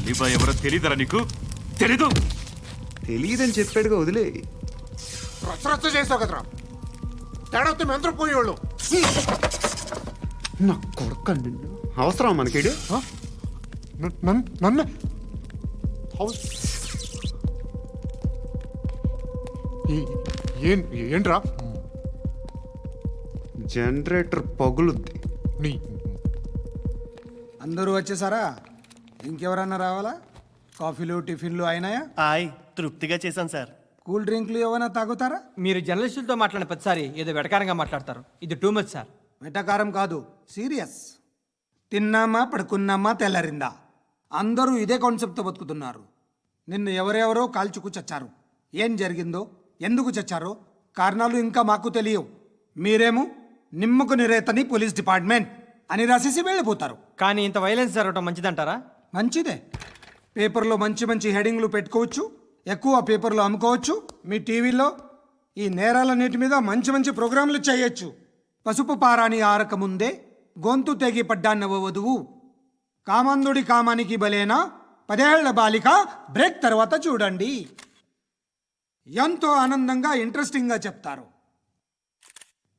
అలీబాయ్ ఎవరో తెలీదరా నీకు? తెలీదు? తెలియదని చెప్పాడుగా, వదిలే. రచ్చ చేసావు కదరా, తేడా వస్తే మెంతరం పోయేవాళ్ళు. నా కొడుకు నిన్ను అవసరం మనకిడు. నన్ను హౌస్ ఏంట్రా? జనరేటర్ పగులుద్ది. నీ అందరూ వచ్చేసారా? ఇంకెవరన్నా రావాలా? కాఫీలు టిఫిన్లు అయినాయా? తృప్తిగా చేశాను సార్. కూల్ డ్రింక్లు ఏమైనా తాగుతారా? మీరు జర్నలిస్టులతో మాట్లాడిన ప్రతిసారి ఏదో వెటకారంగా మాట్లాడతారు. ఇది టూ మచ్ సార్. వెటకారం కాదు, సీరియస్. తిన్నామా పడుకున్నామా తెల్లరిందా, అందరూ ఇదే కాన్సెప్ట్తో బతుకుతున్నారు. నిన్న ఎవరెవరో కాల్చుకు చచ్చారు. ఏం జరిగిందో, ఎందుకు చచ్చారో కారణాలు ఇంకా మాకు తెలియవు. మీరేమో నిమ్మకు నిరేతని పోలీస్ డిపార్ట్మెంట్ అని రాసేసి వెళ్ళిపోతారు. కానీ ఇంత వైలెన్స్ జరగటం మంచిదంటారా? మంచిదే. పేపర్లో మంచి మంచి హెడింగ్లు పెట్టుకోవచ్చు, ఎక్కువ పేపర్లు అమ్ముకోవచ్చు. మీ టీవీలో ఈ నేరాలన్నిటి మీద మంచి మంచి ప్రోగ్రాంలు చేయొచ్చు. పసుపు పారాని ఆరక ముందే గొంతు తెగి పడ్డాన్నవ వధువు, కామందుడి కామానికి బలేనా 10 ఏళ్ల బాలిక బ్రేక్ తర్వాత చూడండి. ఎంతో ఆనందంగా ఇంట్రెస్టింగ్గా చెప్తారు.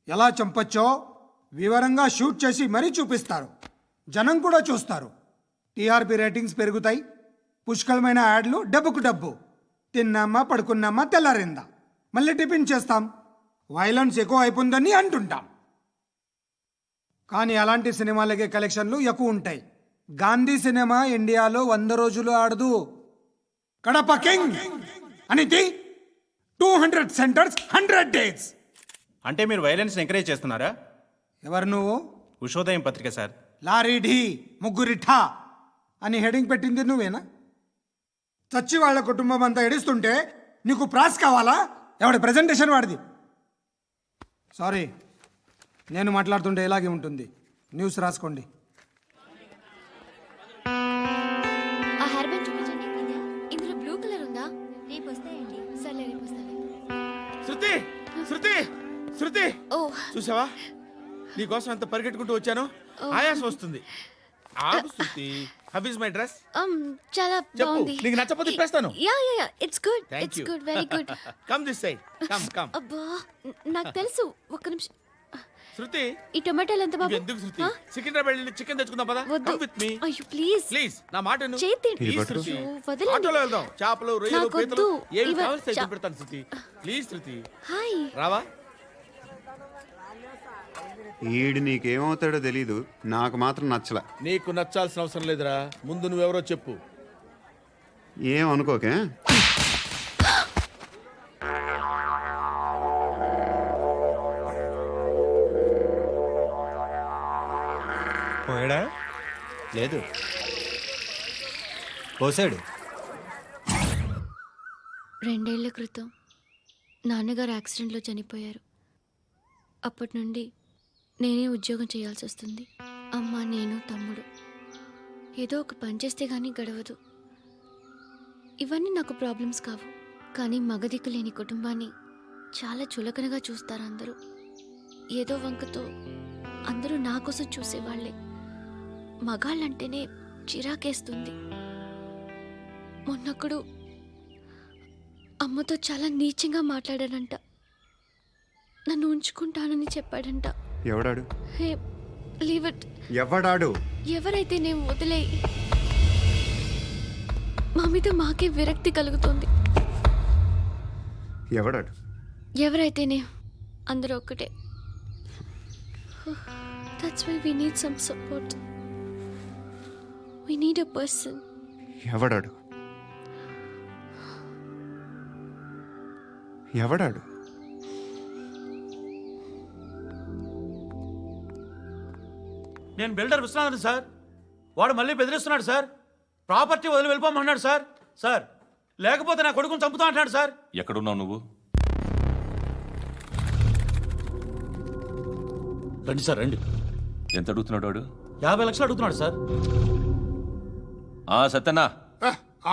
ఎలా చంపచ్చో వివరంగా షూట్ చేసి మరీ చూపిస్తారు. జనం కూడా చూస్తారు. టీఆర్పీ రేటింగ్స్ పెరుగుతాయి. పుష్కలమైన యాడ్లు, డబ్బుకు డబ్బు. తిన్నామా పడుకున్నామా తెల్లారిందా, మళ్ళీ టిఫిన్ చేస్తాం. వైలెన్స్ ఎక్కువ అయిపోయిందని అంటుంటాం. కానీ అలాంటి సినిమాలకే కలెక్షన్లు ఎక్కువ ఉంటాయి. గాంధీ సినిమా ఇండియాలో 100 రోజులు ఆడదు. కడప కింగ్ అనితి 200 సెంటర్స్ 100 డేస్. అంటే మీరు వైలెన్స్ ఎంకరేజ్ చేస్తున్నారా? ఎవరు నువ్వు? ఉషోదయం పత్రిక సార్. లారీ ఢీ ముగ్గురిఠా అని హెడింగ్ పెట్టింది నువ్వేనా? చచ్చి వాళ్ళ కుటుంబం అంతా ఎడుస్తుంటే నీకు ప్రాస్ కావాలా? ఎవడి ప్రజెంటేషన్ వాడిది. సారీ, నేను మాట్లాడుతుంటే ఇలాగే ఉంటుంది. న్యూస్ రాసుకోండి. ఆ హెయిర్ బ్యాండ్ చూపించండి. ఇందులో బ్లూ కలర్ ఉందా? రేపు వస్తాయండి. సర్లే, రేపు వస్తాను. శృతి శృతి శృతి, ఓ చూసావా నీకోసం ఎంత పరిగెట్టుకుంటూ వచ్చాను. ఆయాసం వస్తుంది. ఆగు Shruti. How is my dress? చాలా చెప్పు. బాగుంది. నీకు నచ్చకపోతే తిప్పేస్తాను. Yeah yeah yeah, it's good. Thank it's you. Good, very good. Come this side. Come come. అబ్బా, నాకు తెలుసు. ఒక్క నిమిషం. శృతి, ఈ టొమాటోలు ఎంత బాబు? ఎందుకు శృతి? ఆ? సికింద్రాబాద్ వెళ్ళి చికెన్ తెచ్చుకుందాం పదా. వద్దు. కమ్ విత్ మీ అయ్యో ప్లీజ్ ప్లీజ్. నా మాట విను. చేతి ప్లీజ్ శృతి. అయ్యో, వదలండి. ఆటోలో వెళ్దాం. చేపలు, రొయ్యలు, నాకు పీతలు వద్దు. ఏమి ఇవ- కావాలి చా- పెడతాను శృతి. Please Shruti. హాయ్. రావా? ఈడు నీకేమవుతాడో తెలీదు, నాకు మాత్రం నచ్చలా. నీకు నచ్చాల్సిన అవసరం లేదురా. ముందు నువ్వెవరో చెప్పు. ఏం అనుకోకే. పోయాడా? లేదు, పోసాడు. 2 ఏళ్ల క్రితం నాన్నగారు యాక్సిడెంట్లో చనిపోయారు. అప్పటి నుండి నేనే ఉద్యోగం చేయాల్సి వస్తుంది. అమ్మ, నేను, తమ్ముడు ఏదో ఒక పని చేస్తే కానీ గడవదు. ఇవన్నీ నాకు ప్రాబ్లమ్స్ కావు. కానీ మగదిక్కు లేని కుటుంబాన్ని చాలా చులకనగా చూస్తారు అందరూ. ఏదో వంకతో అందరూ నా కోసం చూసేవాళ్లే. మగాళ్ళంటేనే చిరాకేస్తుంది. మొన్నప్పుడు అమ్మతో చాలా నీచంగా మాట్లాడాడంట. నన్ను ఉంచుకుంటానని చెప్పాడంట. ఎవడాడు? హే, లీవ్ ఇట్. ఎవడాడు? ఎవరైతే నేను వదిలే. మా మీద మాకే విరక్తి కలుగుతుంది. ఎవడాడు? ఎవరైతేనే అందరూ ఒక్కటే. That's why we need some support. We need a person. ఎవడాడు? ఎవడాడు? నేను బిల్డర్ విశ్వనాథన్ సార్. వాడు మళ్ళీ బెదిరిస్తున్నాడు సార్. ప్రాపర్టీ వదిలి వెళ్ళిపోమన్నాడు సార్. సార్, లేకపోతే నా కొడుకుని చంపుతా అంటున్నాడు సార్. ఎక్కడున్నావు నువ్వు? రండి సార్, రండి. ఎంత అడుగుతున్నాడు వాడు? 50 లక్షలు అడుగుతున్నాడు సార్. సత్యనా,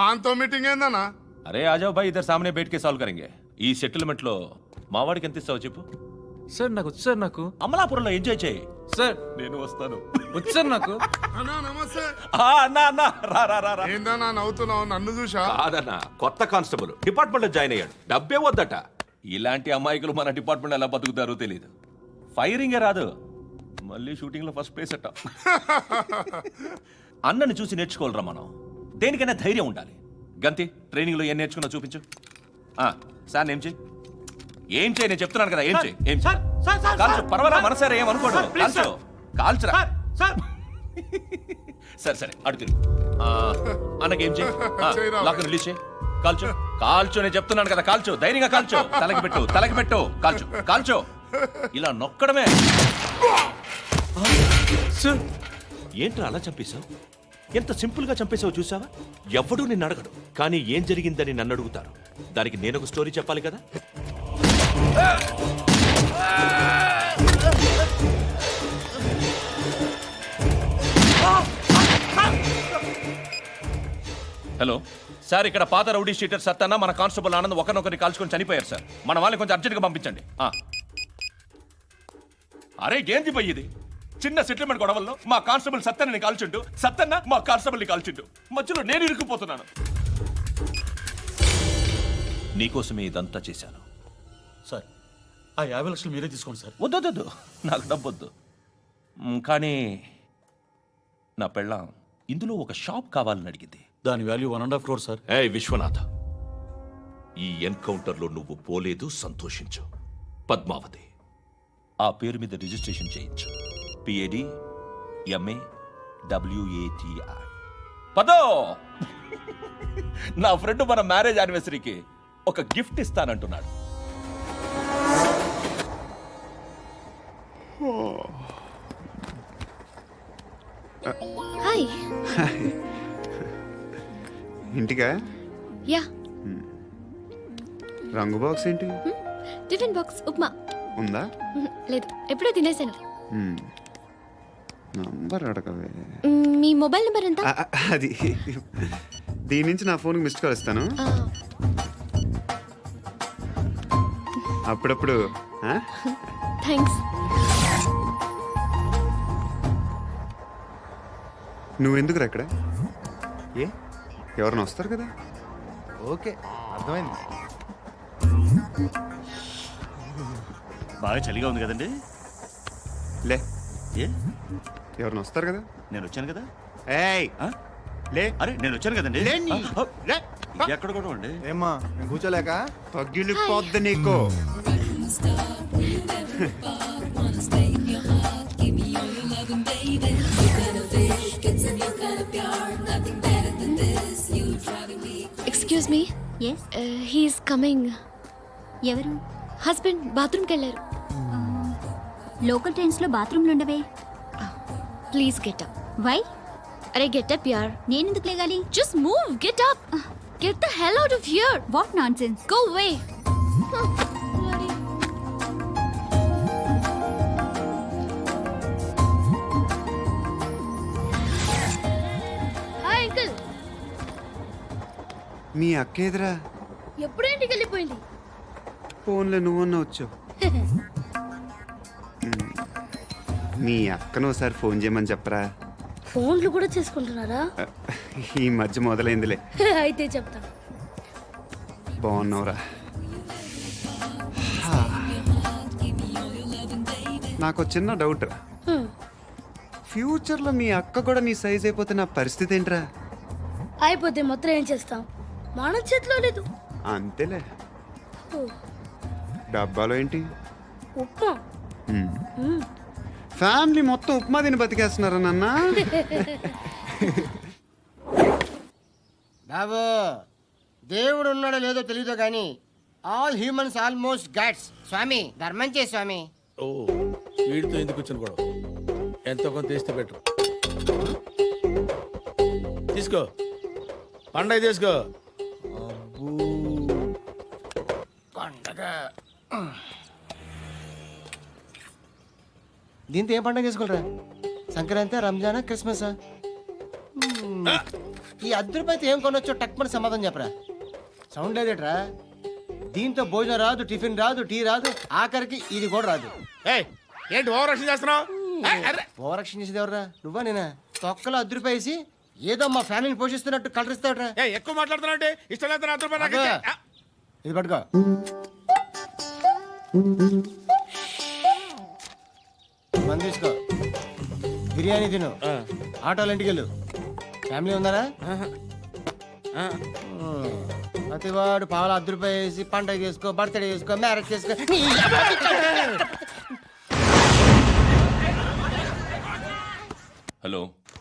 ఆంతో మీటింగ్ ఏందన్నా? అరే ఆజావ్ భాయ్, ఇద్దరు సామనే బయటకే సాల్వ్ కరెంగే. ఈ సెటిల్మెంట్ లో మావాడికి ఎంత ఇస్తావు చెప్పు. సార్ నాకు వచ్చు సార్ నాకు అమలాపురంలో ఎంజాయ్ చేయి. సార్ నేను వస్తాను. వచ్చు సార్ నాకు. అన్నా నమస్తే. అన్నా అన్నా రా రా రా రా. ఏందన్నా నవ్వుతున్నావు? నన్ను చూసా? కాదన్నా, కొత్త కానిస్టేబుల్ డిపార్ట్మెంట్ లో జాయిన్ అయ్యాడు. డబ్బే వద్దట. ఇలాంటి అమాయకులు మన డిపార్ట్మెంట్ ఎలా బతుకుతారో తెలియదు. ఫైరింగే రాదు, మళ్ళీ షూటింగ్ లో ఫస్ట్ ప్లేస్ అట్ట. అన్నని చూసి నేర్చుకోవాలరా మనం. దేనికైనా ధైర్యం ఉండాలి. గంతి, ట్రైనింగ్ లో ఏం నేర్చుకున్నా చూపించు. సార్ ఏం చేయి, ఏం చేయి, నేను చెప్తున్నాను కదా. ఏం చేయి, ఏం సార్, సార్, సార్, కాల్చు. సార్, పర్వాలా, సార్, మనసారా ఏమనుకోడు. సార్, ప్లీజ్, కాల్చు, కాల్చురా. Sir, sir. సరే సరే, అడు తిరుగు. అన్నకేం చేయి, చేయరా. లాక్ రిలీజ్ చేయి. కాల్చు, కాల్చు, నేను చెప్తున్నాను కదా. కాల్చు, ధైర్యంగా కాల్చు. తలకి పెట్టు, తలకి పెట్టు. కాల్చు, కాల్చు. ఇలా నొక్కడమే. సార్, ఏంట్రా అలా చంపేశావు? ఎంత సింపుల్ గా చంపేశావు చూసావా? ఎవ్వడూ నిన్ను అడగడు, కానీ ఏం జరిగిందని నన్ను అడుగుతారు. దానికి నేను ఒక స్టోరీ చెప్పాలి కదా. హలో సార్, ఇక్కడ పాత రౌడీ షీటర్ సత్తన్న మన కానిస్టేబుల్ ఆనంద్ ఒకరినొకరిని కాల్చుకొని చనిపోయారు సార్. మన వాళ్ళని కొంచెం అర్జెంట్గా పంపించండి. అరే ఏంది పోయి ఇది? చిన్న సెటిల్మెంట్ గొడవల్లో మా కానిస్టేబుల్ సత్తన్నని కాల్చుంటూ, సత్తన్న మా కానిస్టేబుల్ని కాల్చుంటూ, మధ్యలో నేను ఇరుక్కుపోతున్నాను. నీకోసమే ఇదంతా చేశాను. సార్, ఆ 50 లక్షలు మీరే తీసుకోండి సార్. వద్దొద్దు, నాకు డబ్బొద్దు. కానీ నా పెళ్ళాం ఇందులో ఒక షాప్ కావాలని అడిగింది. దాని వాల్యూ 1.5 crore సార్. ఏ విశ్వనాథ, ఈ ఎన్కౌంటర్లో నువ్వు పోలేదు, సంతోషించు. పద్మావతి ఆ పేరు మీద రిజిస్ట్రేషన్ చేయించు. PAD MA WATI. పదో, నా ఫ్రెండ్ మన మ్యారేజ్ యానివర్సరీకి ఒక గిఫ్ట్ ఇస్తానంటున్నాడు. హాయ్. ఇంటికా? యా. రంగు బాక్స్ ఏంటి టిఫిన్ బాక్స్ ఉప్మా. ఉందా? లేదు, ఎప్పుడో తినేసాను. నంబర్ అడగవే. మీ మొబైల్ నెంబర్ ఎంత? అది దీని నుంచి నా ఫోన్కి మిస్డ్ కాల్ ఇస్తాను. అప్పుడప్పుడు. థ్యాంక్స్. నువ్వెందుకు అక్కడ? ఏ ఎవరైనా వస్తారు కదా. ఓకే, అర్థమైంది. బాగా చలిగా ఉంది కదండి. లే, ఏ ఎవరైనా వస్తారు కదా. నేను వచ్చాను కదా. ఏయ్ ఆ? లే, అరే నేను వచ్చాను కదండి. లే నీ. లే. ఎక్కడ కూడా అండి. ఏమ్మా, నేను కూర్చోలేక? పగిలిపోద్ది నీకు. Excuse me. Yes, he's coming. ఎవరు? హస్బెండ్ బాత్రూమ్కి వెళ్ళారు. లోకల్ ట్రైన్స్లో బాత్రూమ్లు ఉండవే. Please get up. వై? అరే గెట్ అప్ యార్. నేనెందుకు లేగాలి? Just move, get up. Get the hell out of here. What nonsense. Go away. Hi uncle. మీ అక్క ఎదురా? ఎప్పుడు ఇంటికి వెళ్ళిపోయింది? ఫోన్లో నువ్వన్నా వచ్చావు. మీ అక్కను ఒకసారి ఫోన్ చేయమని చెప్పరా. ఫోన్లు కూడా చేసుకుంటున్నారా? ఈ మధ్య మొదలైందిలే. అయితే చెప్తా. బాగున్నావురా. నాకు చిన్న డౌట్ రా. ఫ్యూచర్లో మీ అక్క కూడా నీ సైజ్ అయిపోతే నా పరిస్థితి ఏంట్రా? అయిపోతే మొత్తం ఏం చేస్తాం? మన చేతిలో లేదు. అంతేలే. డబ్బాలో ఏంటి? ఉప్మా. ఫ్యామిలీ మొత్తం ఉప్మా తిని బతికేస్తున్నారా నాన్న? బాబు, దేవుడు ఉన్నాడో లేదో తెలియదు కానీ ఆల్ హ్యూమన్స్ ఆల్మోస్ట్ గాడ్స్. స్వామి ధర్మం చే స్వామి. ఓ, వీడితో ఎందుకు వచ్చిన గొడవ? ఎంతో కొంత తీస్తే పెట్టు. తీసుకో, పండగ తీసుకో. పండగ దీంతో ఏం పండగ చేసుకోలేరా? సంక్రాంతి, రంజానా, క్రిస్మసా? ఈ 10 రూపాయలతో ఏం కొనొచ్చో టక్మని సమాధానం చెప్పరా. సౌండ్ లేదేట్రా? దీంతో భోజనం రాదు, టిఫిన్ రాదు, టీ రాదు, ఆఖరికి ఇది కూడా రాదు. ఏయ్ ఏంటి ఓవర్ రక్షణ చేస్తున్నావు? ఓవరాక్షన్ చేసేది ఎవరా? నువ్వా నేనా? తొక్కలో 10 రూపాయలు వేసి ఏదో మా ఫ్యామిలీని పోషిస్తున్నట్టు కలరిస్తావుట్రా. ఎక్కువ మాట్లాడుతున్నావు ఇష్టం లేదు, 10 రూపాయలు నాకు అబ్బా. ఇచ్చే. ఇది పట్టుకో. మంది తీసుకో, బిర్యానీ తిను, ఆటోలు ఇంటికి వెళ్ళు. ఫ్యామిలీ ఉందారా? ప్రతివాడు పావులు 10 రూపాయలు వేసి పండగ చేసుకో, బర్త్డే చేసుకో, మ్యారేజ్ చేసుకో. హలో